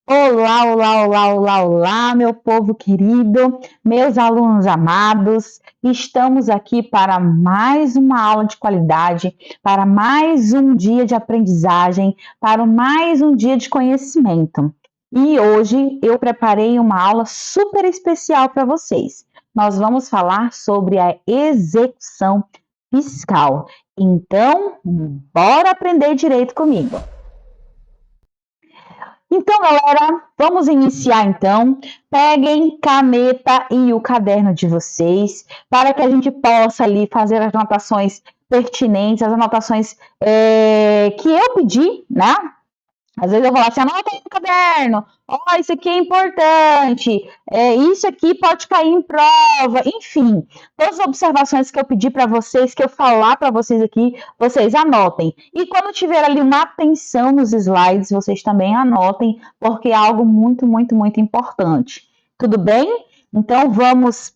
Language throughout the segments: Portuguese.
Olá, olá, olá, olá, olá, meu povo querido, meus alunos amados, estamos aqui para mais uma aula de qualidade, para mais um dia de aprendizagem, para mais um dia de conhecimento. E hoje eu preparei uma aula super especial para vocês. Nós vamos falar sobre a execução fiscal. Então, bora aprender direito comigo. Então, galera, vamos iniciar então. Peguem caneta e o caderno de vocês para que a gente possa ali fazer as anotações pertinentes, as anotações que eu pedi, né? Às vezes eu vou lá assim, anota aí no caderno, ó, isso aqui é importante, isso aqui pode cair em prova, enfim, todas as observações que eu pedi para vocês, que eu falar para vocês aqui, vocês anotem. E quando tiver ali uma atenção nos slides, vocês também anotem, porque é algo muito, muito, muito importante. Tudo bem? Então vamos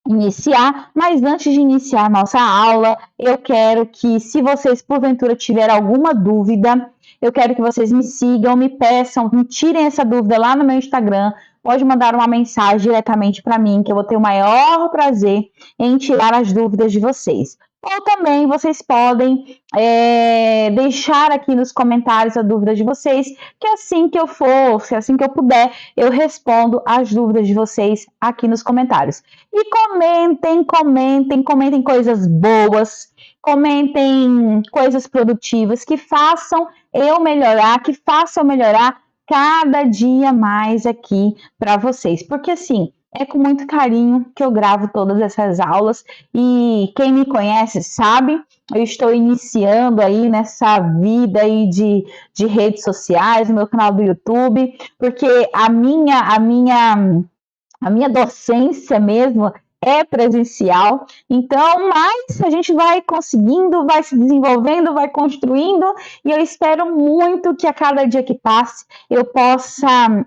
iniciar, mas antes de iniciar a nossa aula, eu quero que, se vocês porventura tiverem alguma dúvida, eu quero que vocês me sigam, me peçam, me tirem essa dúvida lá no meu Instagram. Pode mandar uma mensagem diretamente para mim, que eu vou ter o maior prazer em tirar as dúvidas de vocês. Ou também vocês podem deixar aqui nos comentários a dúvida de vocês, que assim que eu for, se assim que eu puder, eu respondo as dúvidas de vocês aqui nos comentários. E comentem coisas boas, comentem coisas produtivas que façam eu melhorar, que façam eu melhorar cada dia mais aqui para vocês. Porque assim, é com muito carinho que eu gravo todas essas aulas e quem me conhece sabe, eu estou iniciando aí nessa vida aí de redes sociais, no meu canal do YouTube, porque a minha docência mesmo é presencial, então, mas a gente vai conseguindo, vai se desenvolvendo, vai construindo, e eu espero muito que a cada dia que passe eu possa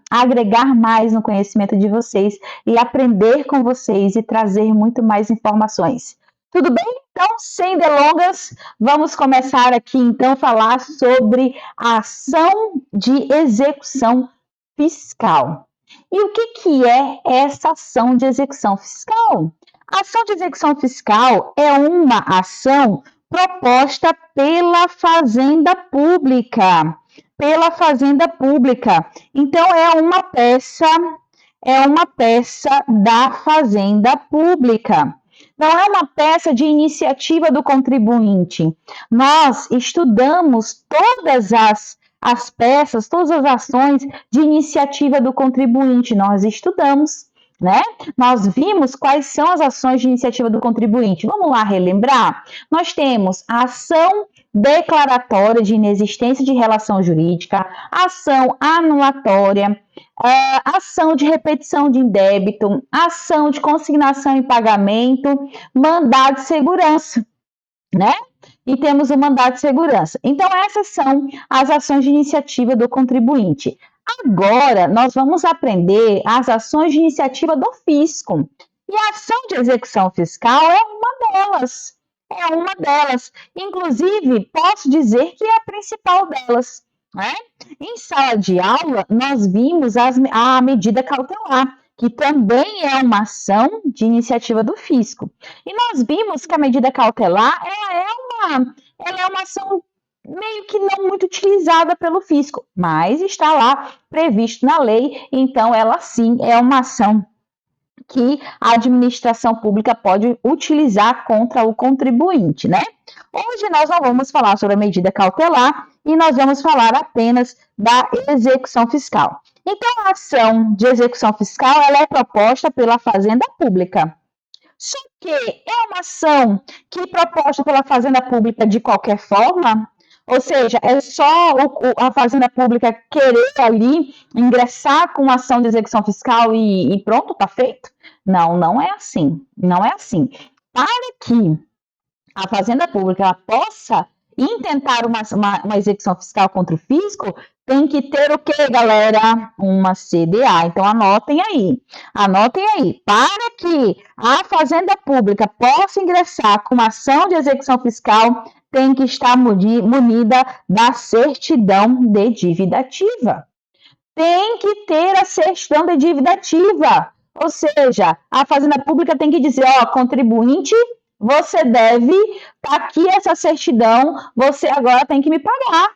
agregar mais no conhecimento de vocês e aprender com vocês e trazer muito mais informações. Tudo bem? Então, sem delongas, vamos começar aqui então a falar sobre a ação de execução fiscal. E o que é essa ação de execução fiscal? A ação de execução fiscal é uma ação proposta pela Fazenda Pública. Pela Fazenda Pública. Então, é uma peça da Fazenda Pública. Não é uma peça de iniciativa do contribuinte. Nós estudamos todas as peças, todas as ações de iniciativa do contribuinte, nós estudamos, né? Nós vimos quais são as ações de iniciativa do contribuinte. Vamos lá relembrar? Nós temos a ação declaratória de inexistência de relação jurídica, ação anulatória, ação de repetição de indébito, ação de consignação em pagamento, mandado de segurança, né? E temos o mandado de segurança. Então, essas são as ações de iniciativa do contribuinte. Agora, nós vamos aprender as ações de iniciativa do fisco. E a ação de execução fiscal é uma delas. É uma delas. Inclusive, posso dizer que é a principal delas. Né? Em sala de aula, nós vimos a medida cautelar, que também é uma ação de iniciativa do fisco. E nós vimos que a medida cautelar ela é uma ação meio que não muito utilizada pelo fisco, mas está lá previsto na lei, então ela sim é uma ação que a administração pública pode utilizar contra o contribuinte, né? Hoje nós não vamos falar sobre a medida cautelar e nós vamos falar apenas da execução fiscal. Então, a ação de execução fiscal ela é proposta pela Fazenda Pública. Só que é uma ação que é proposta pela Fazenda Pública de qualquer forma, ou seja, é só a Fazenda Pública querer ali ingressar com ação de execução fiscal e pronto, está feito? Não, não é assim. Não é assim. Para que a Fazenda Pública ela possa intentar uma execução fiscal contra o fisco, tem que ter o que, galera? Uma CDA. Então, anotem aí. Anotem aí. Para que a Fazenda Pública possa ingressar com uma ação de execução fiscal, tem que estar munida da certidão de dívida ativa. tem que ter a certidão de dívida ativa. Ou seja, a Fazenda Pública tem que dizer, ó, contribuinte, você deve, tá aqui essa certidão, você agora tem que me pagar.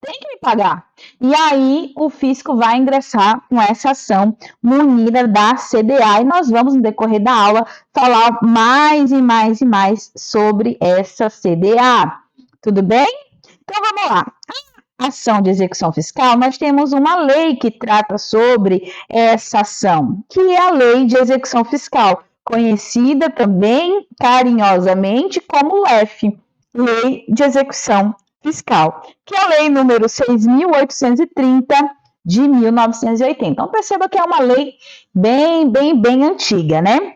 Tem que me pagar. E aí o fisco vai ingressar com essa ação munida da CDA e nós vamos, no decorrer da aula, falar mais e mais e mais sobre essa CDA. Tudo bem? Então vamos lá. A ação de execução fiscal, nós temos uma lei que trata sobre essa ação, que é a Lei de Execução Fiscal, conhecida também carinhosamente como LEF, Lei de Execução Fiscal, que é a lei número 6.830 de 1980. Então, perceba que é uma lei bem antiga, né?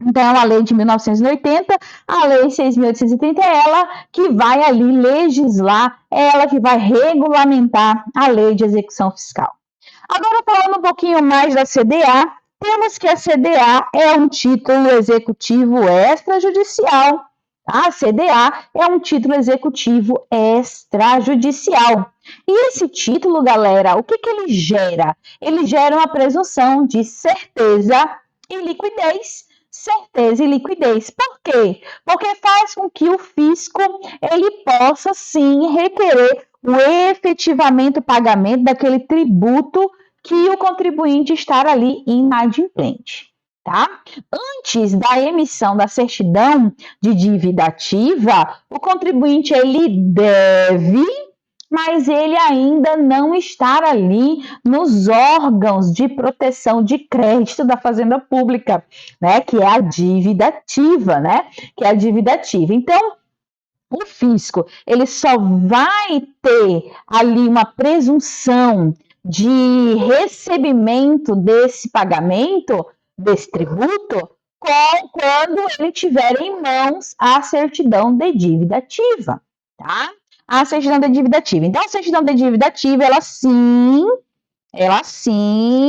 Então, é uma lei de 1980, a lei 6.830 é ela que vai ali legislar, é ela que vai regulamentar a lei de execução fiscal. Agora, falando um pouquinho mais da CDA, temos que a CDA é um título executivo extrajudicial. A CDA é um título executivo extrajudicial. E esse título, galera, o que ele gera? Ele gera uma presunção de certeza e liquidez. Certeza e liquidez. Por quê? Porque faz com que o fisco ele possa, sim, requerer o efetivamente pagamento daquele tributo que o contribuinte está ali inadimplente. Tá? Antes da emissão da certidão de dívida ativa, o contribuinte ele deve, mas ele ainda não está ali nos órgãos de proteção de crédito da Fazenda Pública, né? Que é a dívida ativa, né? Que é a dívida ativa. Então, o fisco ele só vai ter ali uma presunção de recebimento desse pagamento, desse tributo, quando ele tiver em mãos a certidão de dívida ativa, tá? A certidão de dívida ativa. Então, a certidão de dívida ativa, ela sim,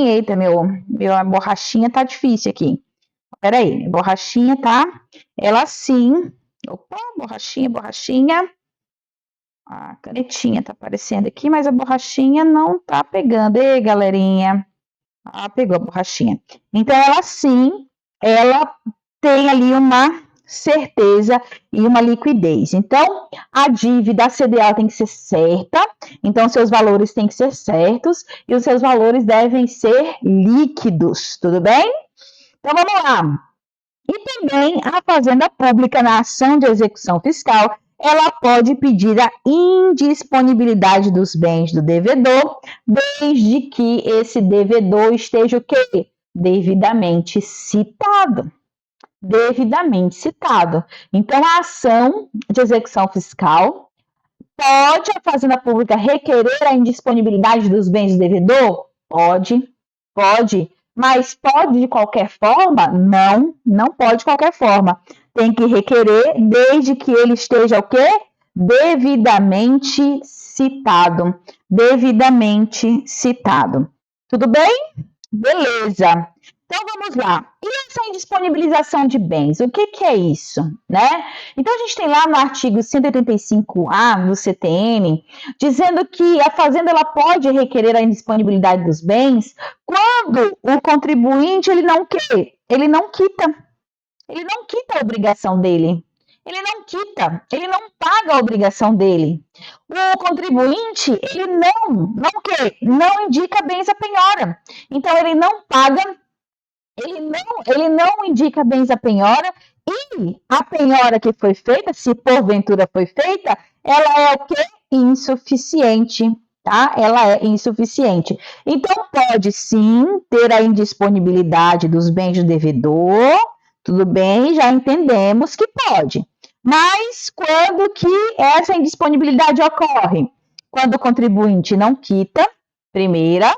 eita, minha borrachinha tá difícil aqui. Peraí, minha borrachinha tá, ela sim, opa, borrachinha. A canetinha tá aparecendo aqui, mas a borrachinha não tá pegando. Ei, galerinha. Ah, pegou a borrachinha. Então, ela sim, ela tem ali uma certeza e uma liquidez. Então, a dívida, a CDA tem que ser certa, então seus valores têm que ser certos e os seus valores devem ser líquidos, tudo bem? Então, vamos lá. E também a Fazenda Pública, na ação de execução fiscal, ela pode pedir a indisponibilidade dos bens do devedor, desde que esse devedor esteja o quê? Devidamente citado. Devidamente citado. Então, a ação de execução fiscal pode a Fazenda Pública requerer a indisponibilidade dos bens do devedor? Pode. Mas pode de qualquer forma? Não pode de qualquer forma. Tem que requerer desde que ele esteja o quê? Devidamente citado. Devidamente citado. Tudo bem? Beleza. Então vamos lá. E essa indisponibilização de bens, o que é isso, né? Então a gente tem lá no artigo 185A do CTN, dizendo que a fazenda ela pode requerer a indisponibilidade dos bens quando o contribuinte ele não quita a obrigação dele. Ele não paga a obrigação dele. O contribuinte, ele não indica bens à penhora. Então, ele não paga, ele não indica bens à penhora e a penhora que foi feita, se porventura foi feita, ela é o quê? Insuficiente, tá? Ela é insuficiente. Então, pode sim ter a indisponibilidade dos bens do devedor, tudo bem, já entendemos que pode. Mas quando que essa indisponibilidade ocorre? Quando o contribuinte não quita, primeira.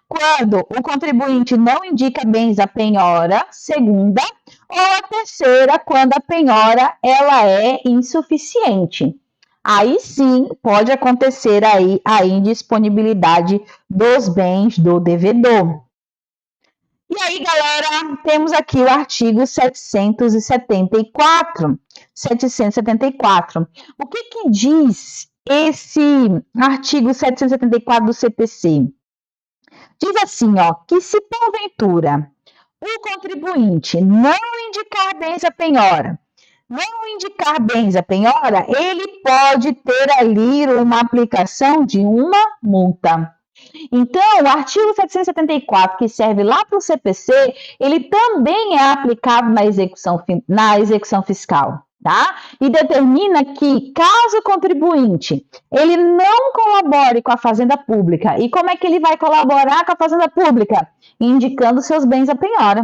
Quando o contribuinte não indica bens à penhora, segunda. Ou a terceira, quando a penhora ela é insuficiente. Aí sim pode acontecer aí a indisponibilidade dos bens do devedor. E aí, galera, temos aqui o artigo 774. 774. O que diz esse artigo 774 do CPC? Diz assim, ó, que se porventura o contribuinte não indicar bens à penhora, ele pode ter ali uma aplicação de uma multa. Então, o artigo 774, que serve lá para o CPC, ele também é aplicado na execução fiscal, tá? E determina que, caso o contribuinte ele não colabore com a Fazenda Pública, e como é que ele vai colaborar com a Fazenda Pública? Indicando seus bens à penhora.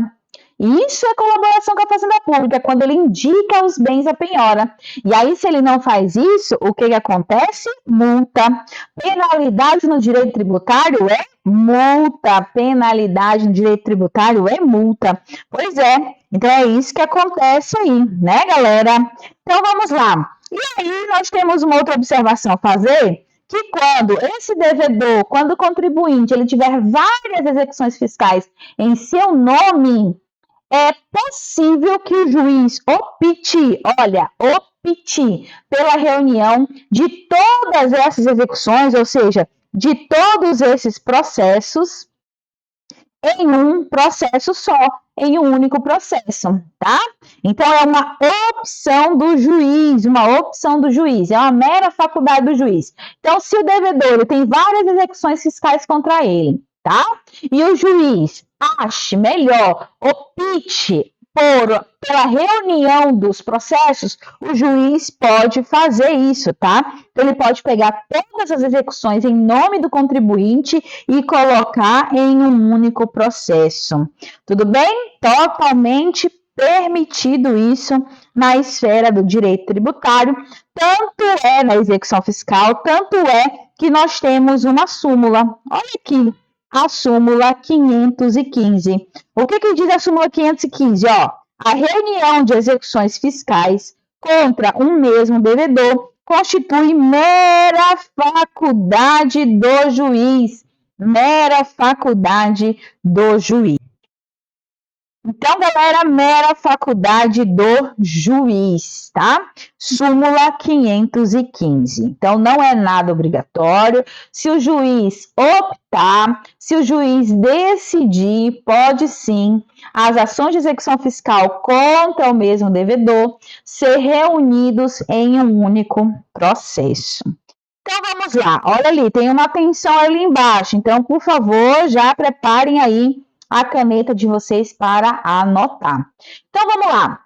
Isso é colaboração com a Fazenda Pública, quando ele indica os bens à penhora. E aí, se ele não faz isso, o que acontece? Multa. Penalidade no direito tributário é multa. Penalidade no direito tributário é multa. Pois é. Então, é isso que acontece aí, né, galera? Então, vamos lá. E aí, nós temos uma outra observação a fazer, que quando o contribuinte ele tiver várias execuções fiscais em seu nome, é possível que o juiz opte pela reunião de todas essas execuções, ou seja, de todos esses processos, em um processo só, em um único processo, tá? Então, é uma opção do juiz, é uma mera faculdade do juiz. Então, se o devedor tem várias execuções fiscais contra ele, tá? E o juiz ache melhor, opte pela reunião dos processos, o juiz pode fazer isso, tá? Então, ele pode pegar todas as execuções em nome do contribuinte e colocar em um único processo. Tudo bem? Totalmente permitido isso na esfera do direito tributário, tanto é na execução fiscal, tanto é que nós temos uma súmula. Olha aqui, a súmula 515. O que diz a súmula 515? Ó, a reunião de execuções fiscais contra um mesmo devedor constitui mera faculdade do juiz. Mera faculdade do juiz. Então, galera, mera faculdade do juiz, tá? Súmula 515. Então, não é nada obrigatório. Se o juiz optar, se o juiz decidir, pode sim as ações de execução fiscal contra o mesmo devedor ser reunidos em um único processo. Então, vamos lá. Olha ali, tem uma atenção ali embaixo. Então, por favor, já preparem aí a caneta de vocês para anotar. Então, vamos lá.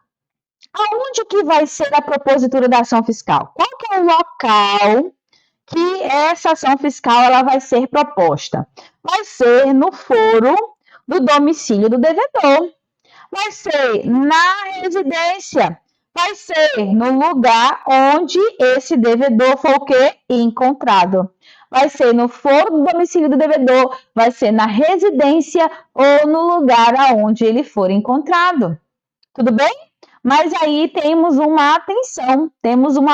Aonde que vai ser a propositura da ação fiscal? Qual que é o local que essa ação fiscal ela vai ser proposta? Vai ser no foro do domicílio do devedor. Vai ser na residência. Vai ser no lugar onde esse devedor for o quê? Encontrado. Vai ser no foro do domicílio do devedor, vai ser na residência ou no lugar aonde ele for encontrado. Tudo bem? Mas aí temos uma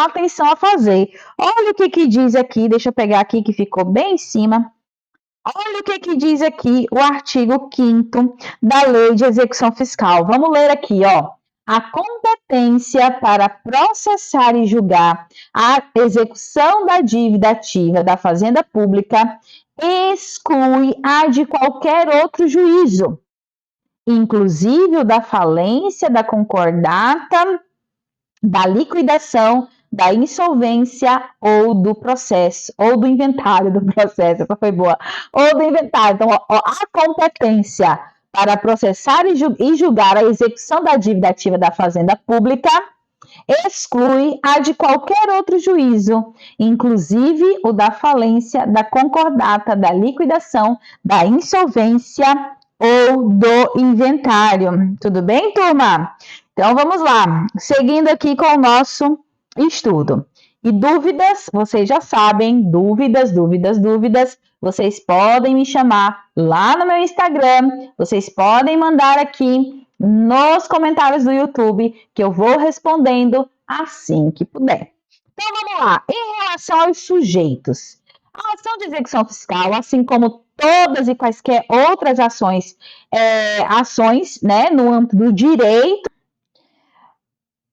atenção a fazer. Olha o que diz aqui, deixa eu pegar aqui que ficou bem em cima. Olha o que diz aqui o artigo 5º da Lei de Execução Fiscal. Vamos ler aqui, ó. A competência para processar e julgar a execução da dívida ativa da Fazenda Pública exclui a de qualquer outro juízo, inclusive o da falência, da concordata, da liquidação, da insolvência ou do processo, ou do inventário do processo, essa foi boa, ou do inventário. Então, a competência para processar e julgar a execução da dívida ativa da Fazenda Pública exclui a de qualquer outro juízo, inclusive o da falência, da concordata, da liquidação, da insolvência ou do inventário. Tudo bem, turma? Então, vamos lá. Seguindo aqui com o nosso estudo. E dúvidas, vocês já sabem, dúvidas, vocês podem me chamar lá no meu Instagram, vocês podem mandar aqui nos comentários do YouTube, que eu vou respondendo assim que puder. Então, vamos lá. Em relação aos sujeitos, a ação de execução fiscal, assim como todas e quaisquer outras ações, né, no âmbito do direito.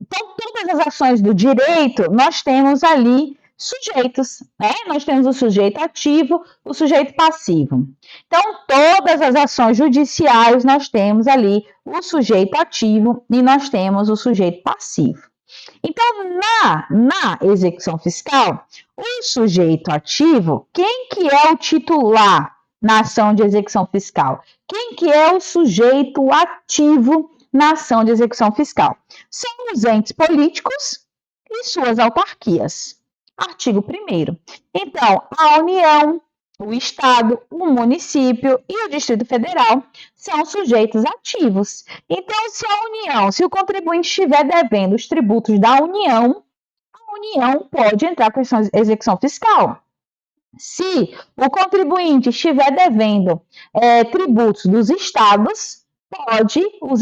Então, todas as ações do direito, nós temos ali sujeitos, né? Nós temos o sujeito ativo, o sujeito passivo. Então, todas as ações judiciais, nós temos ali o sujeito ativo e nós temos o sujeito passivo. Então, na execução fiscal, o sujeito ativo, quem que é o titular na ação de execução fiscal? Quem que é o sujeito ativo na ação de execução fiscal? São os entes políticos e suas autarquias. Artigo 1º. Então, a União, o Estado, o município e o Distrito Federal são sujeitos ativos. Então, se a União, se o contribuinte estiver devendo os tributos da União, a União pode entrar com a execução fiscal. Se o contribuinte estiver devendo tributos dos estados, pode o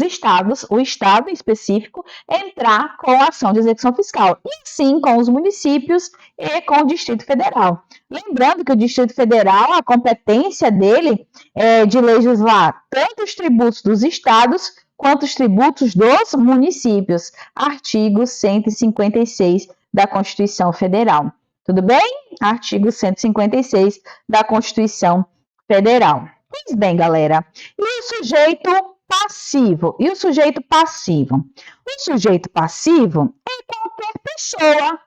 estado específico, entrar com a ação de execução fiscal. E sim com os municípios e com o Distrito Federal. Lembrando que o Distrito Federal, a competência dele é de legislar tanto os tributos dos estados quanto os tributos dos municípios. Artigo 156 da Constituição Federal. Tudo bem? Artigo 156 da Constituição Federal. Pois bem, galera. E o sujeito passivo? E o sujeito passivo? O sujeito passivo é qualquer pessoa.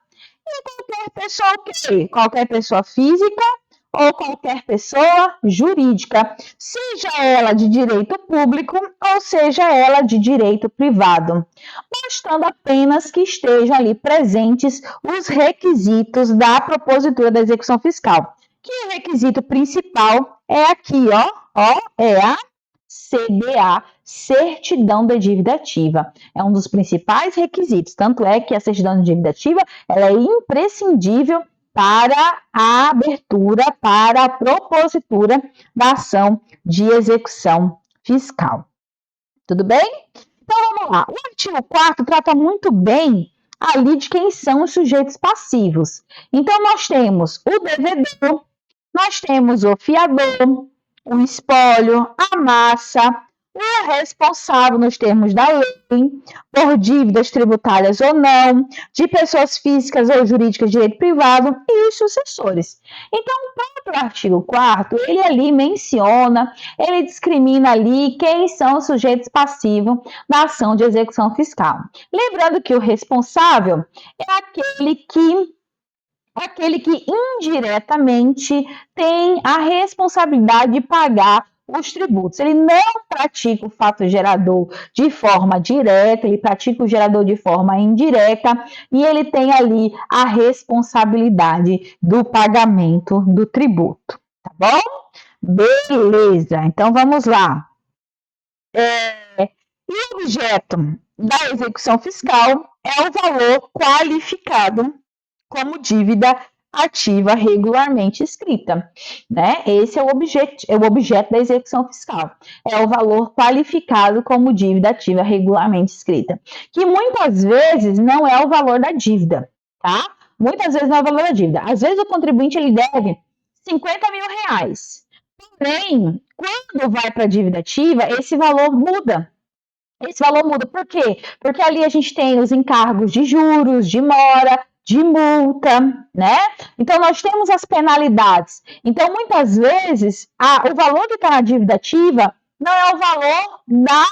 E qualquer pessoa o quê? Qualquer pessoa física ou qualquer pessoa jurídica, seja ela de direito público ou seja ela de direito privado, bastando apenas que estejam ali presentes os requisitos da propositura da execução fiscal, que o requisito principal é aqui, é a CDA, Certidão da Dívida Ativa. É um dos principais requisitos, tanto é que a certidão de dívida ativa ela é imprescindível para a abertura, para a propositura da ação de execução fiscal. Tudo bem? Então, vamos lá. O artigo 4º trata muito bem ali de quem são os sujeitos passivos. Então, nós temos o devedor, nós temos o fiador, o espólio, a massa, o responsável nos termos da lei, por dívidas tributárias ou não, de pessoas físicas ou jurídicas de direito privado e os sucessores. Então, o próprio artigo 4º, ele ali menciona, ele discrimina ali quem são os sujeitos passivos da ação de execução fiscal. Lembrando que o responsável é aquele que indiretamente tem a responsabilidade de pagar os tributos. Ele não pratica o fato gerador de forma direta, ele pratica o gerador de forma indireta e ele tem ali a responsabilidade do pagamento do tributo, tá bom? Beleza, então vamos lá. E o objeto da execução fiscal é o valor qualificado como dívida ativa regularmente escrita, né? Esse é o objeto da execução fiscal. É o valor qualificado como dívida ativa regularmente escrita, que muitas vezes não é o valor da dívida, tá? Muitas vezes não é o valor da dívida. Às vezes o contribuinte ele deve 50 mil reais. Porém, quando vai para a dívida ativa, esse valor muda. Esse valor muda. Por quê? Porque ali a gente tem os encargos de juros, de mora, de multa, né? Então, nós temos as penalidades. Então, muitas vezes, o valor que está na dívida ativa não é o valor da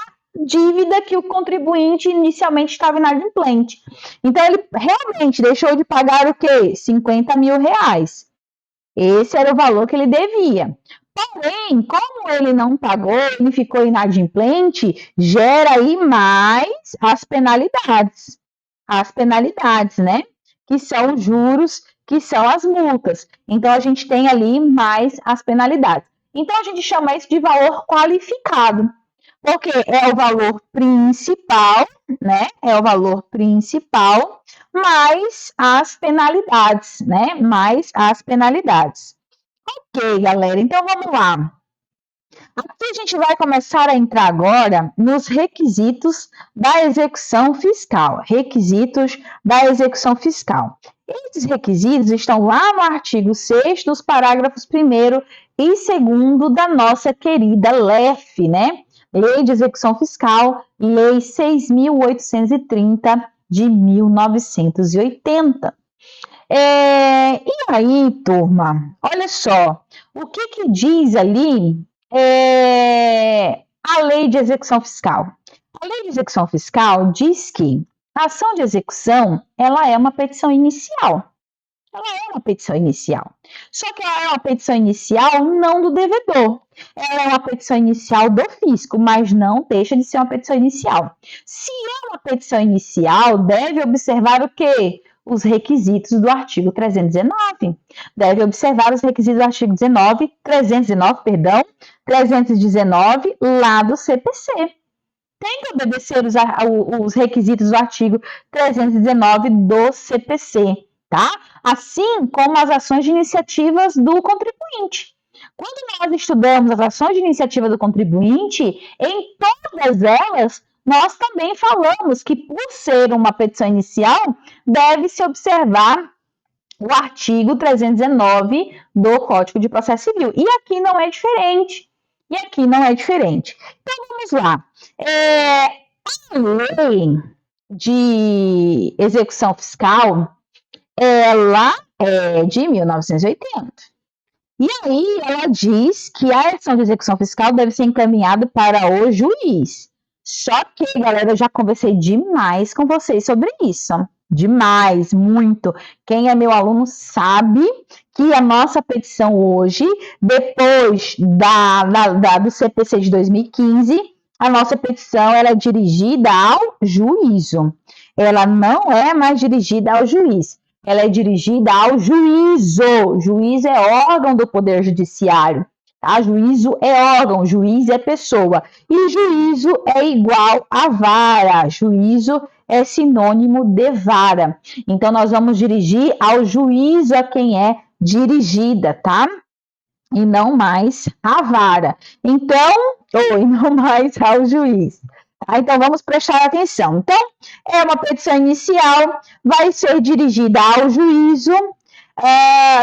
dívida que o contribuinte inicialmente estava inadimplente. Então, ele realmente deixou de pagar o quê? 50 mil reais. Esse era o valor que ele devia. Porém, como ele não pagou, ele ficou inadimplente, gera aí mais as penalidades. As penalidades, né? Que são os juros, que são as multas. Então, a gente tem ali mais as penalidades. Então, a gente chama isso de valor qualificado, porque é o valor principal, né? É o valor principal, mais as penalidades, né? Mais as penalidades. Ok, galera, então vamos lá. Aqui a gente vai começar a entrar agora nos requisitos da execução fiscal. Requisitos da execução fiscal. Esses requisitos estão lá no artigo 6º, dos parágrafos 1º e 2º da nossa querida LEF, né? Lei de Execução Fiscal, Lei 6.830 de 1980. E aí, turma, olha só, o que diz ali a lei de execução fiscal? A lei de execução fiscal diz que a ação de execução, ela é uma petição inicial. Ela é uma petição inicial. Só que ela é uma petição inicial não do devedor. Ela é uma petição inicial do fisco, mas não deixa de ser uma petição inicial. Se é uma petição inicial, deve observar o quê? Os requisitos do artigo 319. Deve observar os requisitos do artigo 319 lá do CPC. Tem que obedecer os requisitos do artigo 319 do CPC, tá? Assim como as ações de iniciativas do contribuinte. Quando nós estudamos as ações de iniciativa do contribuinte, em todas elas, nós também falamos que, por ser uma petição inicial, deve-se observar o artigo 319 do Código de Processo Civil. E aqui não é diferente. Então, vamos lá. A lei de execução fiscal, ela é de 1980. E aí, ela diz que a ação de execução fiscal deve ser encaminhada para o juiz. Só que, galera, eu já conversei demais com vocês sobre isso. Demais, muito. Quem é meu aluno sabe que a nossa petição hoje, depois do CPC de 2015, a nossa petição ela é dirigida ao juízo. Ela não é mais dirigida ao juiz. Ela é dirigida ao juízo. Juízo é órgão do Poder Judiciário. Tá? Juízo é órgão, juiz é pessoa. E juízo é igual a vara. Juízo é sinônimo de vara. Então, nós vamos dirigir ao juízo a quem é dirigida, tá? E não mais à vara. Então, ou não mais ao juiz. Tá? Então, vamos prestar atenção. Então, é uma petição inicial, vai ser dirigida ao juízo.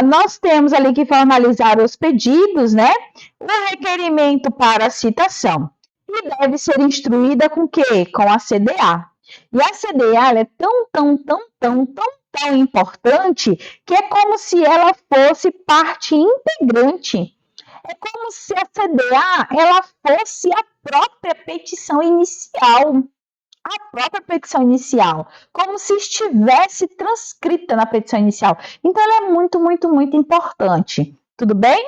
Nós temos ali que formalizar os pedidos, né? O requerimento para a citação. E deve ser instruída com o quê? Com a CDA. E a CDA ela é tão importante que é como se ela fosse parte integrante. É como se a CDA ela fosse a própria petição inicial. A própria petição inicial, como se estivesse transcrita na petição inicial. Então, ela é muito importante. Tudo bem?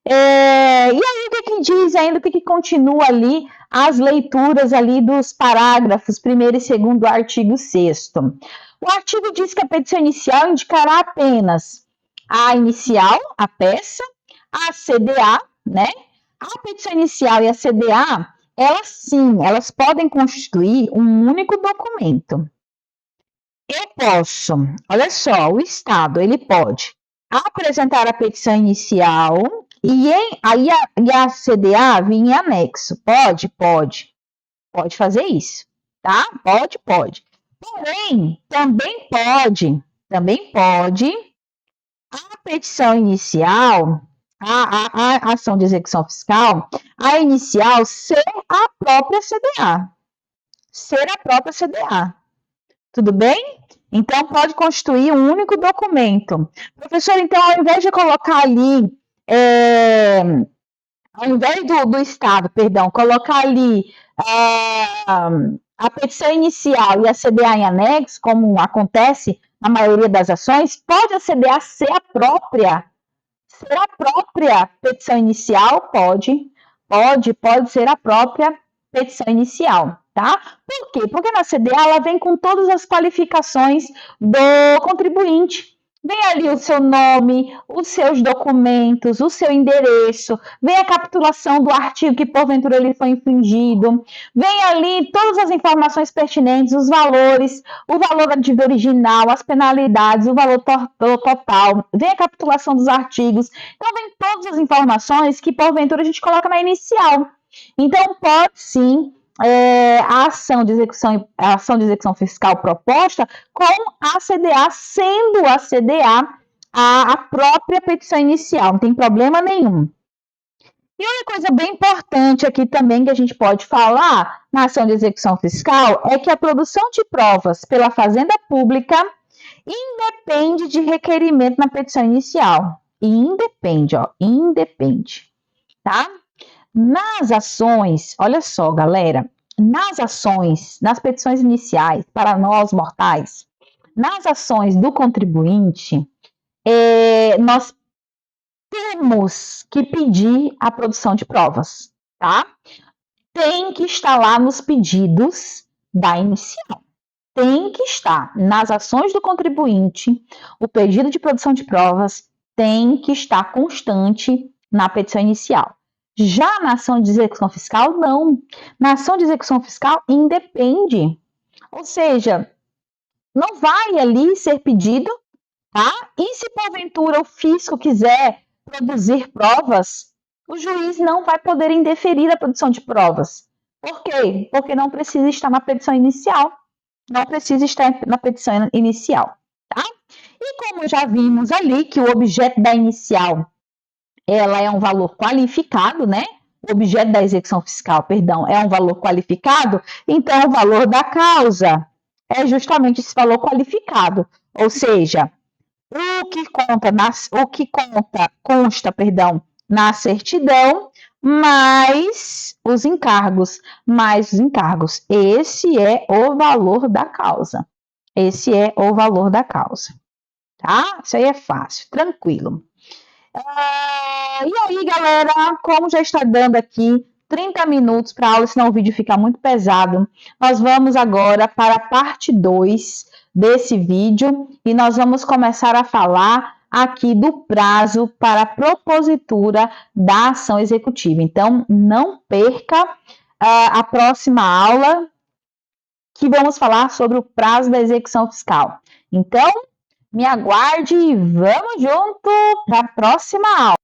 E aí, o que diz ainda, o que continua ali, as leituras ali dos parágrafos 1º e 2º do artigo 6º. O artigo diz que a petição inicial indicará apenas a inicial, a peça, a CDA, né? A petição inicial e a CDA, elas podem constituir um único documento. Eu posso, olha só, o Estado, ele pode apresentar a petição inicial e a CDA vir em anexo. Pode fazer isso, tá? Pode. Porém, também pode a petição inicial, a ação de execução fiscal, a inicial ser a própria CDA. Tudo bem? Então, pode constituir um único documento. Professor, então, ao invés de colocar ali, ao invés do Estado, colocar ali a petição inicial e a CDA em anexo, como acontece na maioria das ações, pode a CDA ser a própria petição inicial? Pode ser a própria petição inicial, tá? Por quê? Porque na CDA ela vem com todas as qualificações do contribuinte. Vem ali o seu nome, os seus documentos, o seu endereço, vem a capitulação do artigo que porventura ele foi infringido, vem ali todas as informações pertinentes, os valores, o valor da dívida original, as penalidades, o valor total, vem a capitulação dos artigos. Então, vem todas as informações que porventura a gente coloca na inicial. Então, pode sim a ação de execução fiscal proposta com a CDA, sendo a CDA a própria petição inicial, não tem problema nenhum. E uma coisa bem importante aqui também que a gente pode falar na ação de execução fiscal é que a produção de provas pela Fazenda Pública Independe de requerimento na petição inicial. Independe, ó, independe, tá? Nas ações, olha só, galera, nas ações, nas petições iniciais, para nós mortais, nas ações do contribuinte, nós temos que pedir a produção de provas, tá? Tem que estar lá nos pedidos da inicial. Tem que estar nas ações do contribuinte, o pedido de produção de provas tem que estar constante na petição inicial. Já na ação de execução fiscal, não. Na ação de execução fiscal, independe. Ou seja, não vai ali ser pedido, tá? E se porventura o fisco quiser produzir provas, o juiz não vai poder indeferir a produção de provas. Por quê? Porque não precisa estar na petição inicial. Não precisa estar na petição inicial, tá? E como já vimos ali que o objeto da inicial, ela é um valor qualificado, né? O objeto da execução fiscal, perdão, é um valor qualificado, então o valor da causa é justamente esse valor qualificado, ou seja, consta na certidão, mais os encargos. Esse é o valor da causa. Esse é o valor da causa. Tá? Isso aí é fácil, tranquilo. E aí, galera, como já está dando aqui 30 minutos para a aula, senão o vídeo fica muito pesado, nós vamos agora para a parte 2 desse vídeo e nós vamos começar a falar aqui do prazo para a propositura da ação executiva. Então, não perca a próxima aula, que vamos falar sobre o prazo da execução fiscal. Então, me aguarde e vamos junto para a próxima aula.